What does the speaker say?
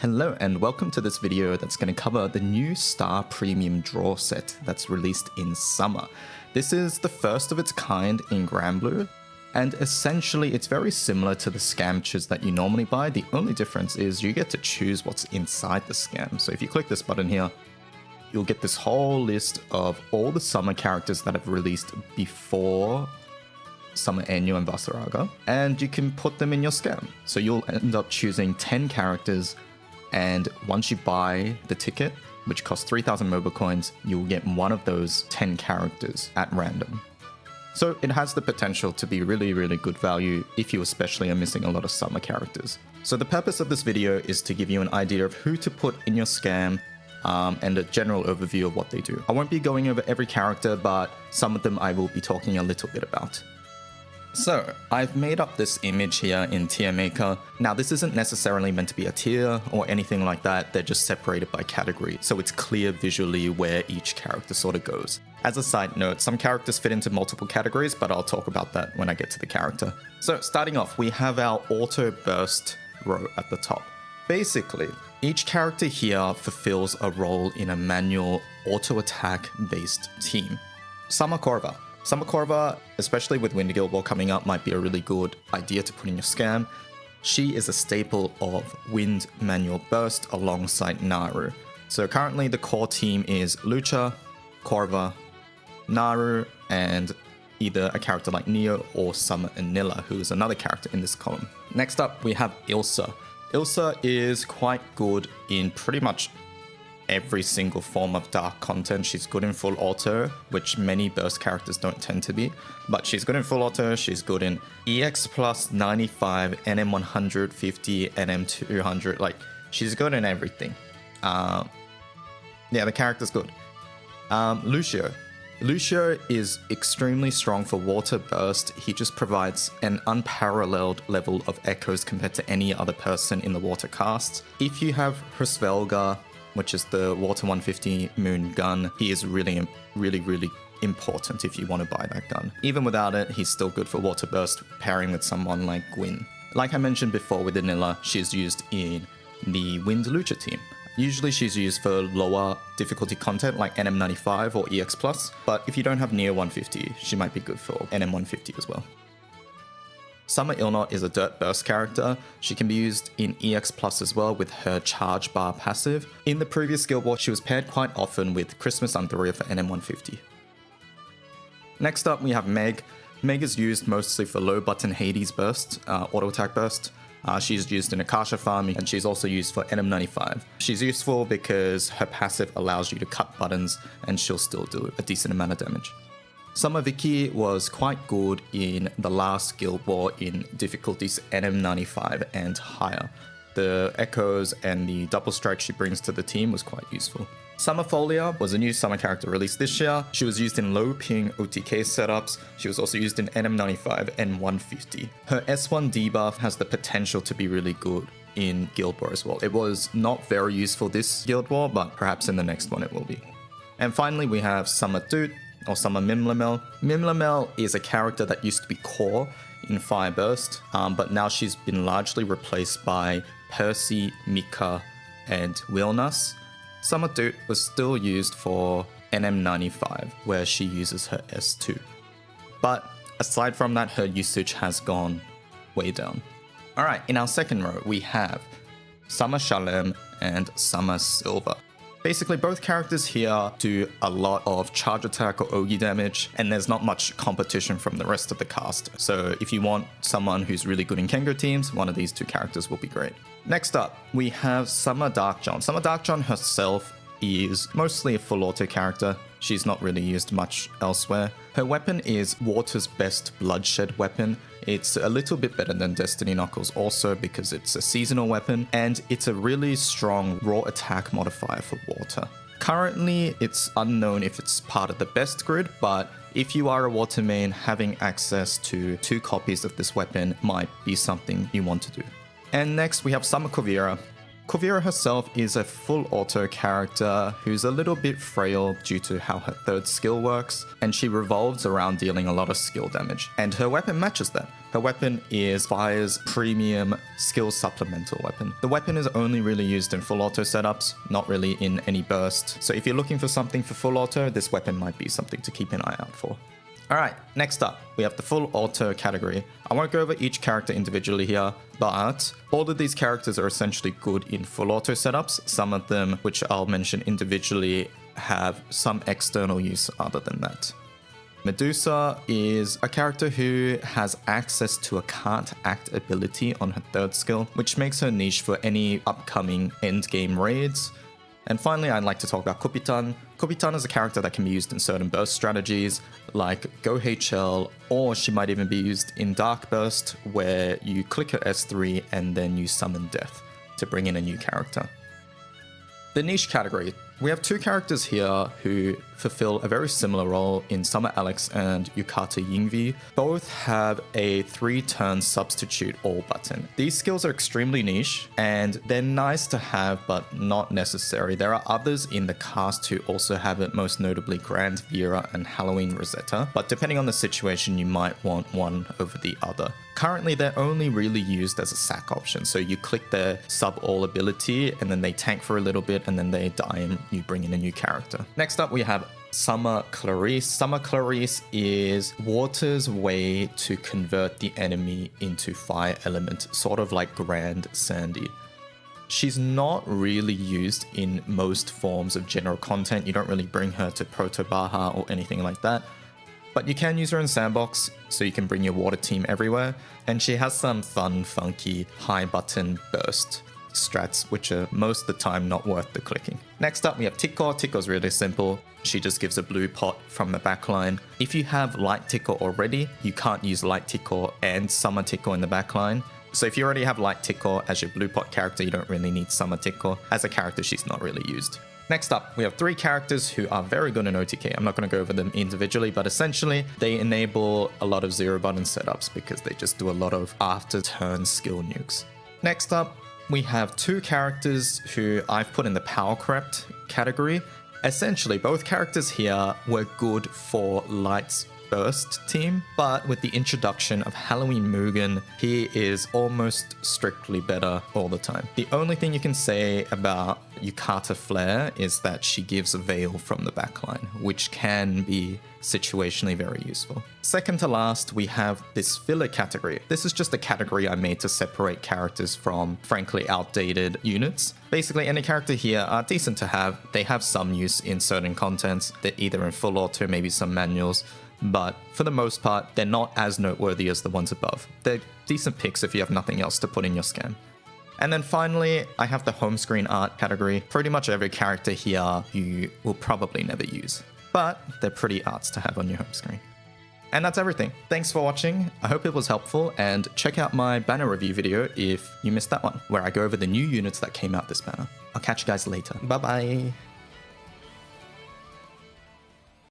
Hello and welcome to this video that's going to cover the new Star Premium Draw set that's released in summer. This is the first of its kind in Granblue, and essentially it's very similar to the Scamchas that you normally buy. The only difference is you get to choose what's inside the scam. So if you click this button here, you'll get this whole list of all the summer characters that have released before Summer Enyo and Vasaraga, and you can put them in your scam. So you'll end up choosing 10 characters, and once you buy the ticket, which costs 3,000 MOBA coins, you'll get one of those 10 characters at random. So it has the potential to be really good value if you especially are missing a lot of summer characters. So the purpose of this video is to give you an idea of who to put in your scam and a general overview of what they do. I won't be going over every character, but some of them I will be talking a little bit about. So, I've made up this image here in Tier Maker. Now, this isn't necessarily meant to be a tier or anything like that, they're just separated by category, so it's clear visually where each character sort of goes. As a side note, some characters fit into multiple categories, but I'll talk about that when I get to the character. So, starting off, we have our Auto Burst row at the top. Basically, each character here fulfills a role in a manual auto-attack based team. Some are Korwa. Summer Korwa, especially with Wind Guild War coming up, might be a really good idea to put in your scam. She is a staple of Wind Manual Burst alongside Naru. So currently the core team is Lucio, Korwa, Naru, and either a character like Neo or Summer Anila, who is another character in this column. Next up, we have Ilsa. Ilsa is quite good in pretty much every single form of dark content. She's good in full auto, which many burst characters don't tend to be, but she's good in full auto. She's good in EX plus 95, NM 150, NM 200. Like, she's good in everything. Yeah, the character's good. Lucio is extremely strong for water burst. He just provides an unparalleled level of echoes compared to any other person in the water cast. If you have Hrsvelga, which is the Water 150 Moon gun, he is really important if you want to buy that gun. Even without it, he's still good for Water Burst, pairing with someone like Gwyn. Like I mentioned before with Anila, she's used in the Wind Lucha team. Usually she's used for lower difficulty content like NM95 or EX+, but if you don't have Neo 150, she might be good for NM 150 as well. Summer Illnott is a dirt burst character. She can be used in EX Plus as well with her charge bar passive. In the previous Guild War, she was paired quite often with Christmas Antheria for NM 150. Next up, we have Meg. Meg is used mostly for low button Hades burst, auto attack burst. She's used in Akasha farming, and she's also used for NM95. She's useful because her passive allows you to cut buttons and she'll still do a decent amount of damage. Summer Vicky was quite good in the last Guild War in difficulties NM95 and higher. The echoes and the double strike she brings to the team was quite useful. Summer Pholia was a new summer character released this year. She was used in low ping OTK setups. She was also used in NM95 and 150. Her S1 debuff has the potential to be really good in Guild War as well. It was not very useful this Guild War, but perhaps in the next one it will be. And finally, we have Summer Doot, or Summer Mimlemel. Mimlemel is a character that used to be core in Fire Burst, but now she's been largely replaced by Percy, Mika, and Wilnas. Summer Doot was still used for NM95, where she uses her S2. But aside from that, her usage has gone way down. Alright, in our second row, we have Summer Shalem and Summer Silver. Basically, both characters here do a lot of charge attack or Ougi damage, and there's not much competition from the rest of the cast. So if you want someone who's really good in Kengo teams, one of these two characters will be great. Next up, we have Summer Darkjon. Summer Darkjon herself is mostly a full auto character. She's not really used much elsewhere. Her weapon is Water's best bloodshed weapon. It's a little bit better than Destiny Knuckles also because it's a seasonal weapon, and it's a really strong raw attack modifier for Water. Currently, it's unknown if it's part of the best grid, but if you are a Water main, having access to 2 copies of this weapon might be something you want to do. And next, we have Summer Kumbhira. Kumbhira herself is a full auto character who's a little bit frail due to how her third skill works, and she revolves around dealing a lot of skill damage, and her weapon matches that. Her weapon is Fire's premium skill supplemental weapon. The weapon is only really used in full auto setups, not really in any burst, so if you're looking for something for full auto, this weapon might be something to keep an eye out for. Alright, next up, we have the full auto category. I won't go over each character individually here, but all of these characters are essentially good in full auto setups. Some of them, which I'll mention individually, have some external use other than that. Medusa is a character who has access to a can't act ability on her third skill, which makes her niche for any upcoming endgame raids. And finally, I'd like to talk about Cupitan. Cupitan is a character that can be used in certain burst strategies like Go HL, or she might even be used in Dark Burst, where you click her S3 and then you summon Death to bring in a new character. The niche category. We have two characters here who fulfill a very similar role in Summer Alex and Yukata Yngwie. Both have a 3-turn substitute all button. These skills are extremely niche and they're nice to have but not necessary. There are others in the cast who also have it, most notably Granblue and Halloween Rosetta, but depending on the situation you might want one over the other. Currently they're only really used as a sack option, so you click their sub all ability and then they tank for a little bit and then they die and you bring in a new character. Next up we have Summer Clarisse. Summer Clarisse is Water's way to convert the enemy into fire element, sort of like Grand Sandy. She's not really used in most forms of general content. You don't really bring her to Proto Baja or anything like that. But you can use her in Sandbox, so you can bring your water team everywhere. And she has some fun, funky, high button burst strats, which are most of the time not worth the clicking. Next up, we have Tikoh. Tikoh's really simple. She just gives a blue pot from the backline. If you have Light Tikoh already, you can't use Light Tikoh and Summer Tikoh in the backline. So if you already have Light Tikoh as your blue pot character, you don't really need Summer Tikoh. As a character, she's not really used. Next up, we have 3 characters who are very good in OTK. I'm not going to go over them individually, but essentially they enable a lot of zero button setups because they just do a lot of after turn skill nukes. Next up, we have 2 characters who I've put in the Powercrept category. Essentially, both characters here were good for Light's Burst team, but with the introduction of Halloween Mugen, he is almost strictly better all the time. The only thing you can say about Yukata Pholia is that she gives a veil from the backline, which can be situationally very useful. Second to last, we have this filler category. This is just a category I made to separate characters from, frankly, outdated units. Basically, any character here are decent to have. They have some use in certain contents. They're either in full auto, maybe some manuals, but for the most part, they're not as noteworthy as the ones above. They're decent picks if you have nothing else to put in your scam. And then finally, I have the Homescreen Art category. Pretty much every character here you will probably never use, but they're pretty arts to have on your home screen. And that's everything. Thanks for watching. I hope it was helpful, and check out my banner review video if you missed that one, where I go over the new units that came out this banner. I'll catch you guys later. Bye bye.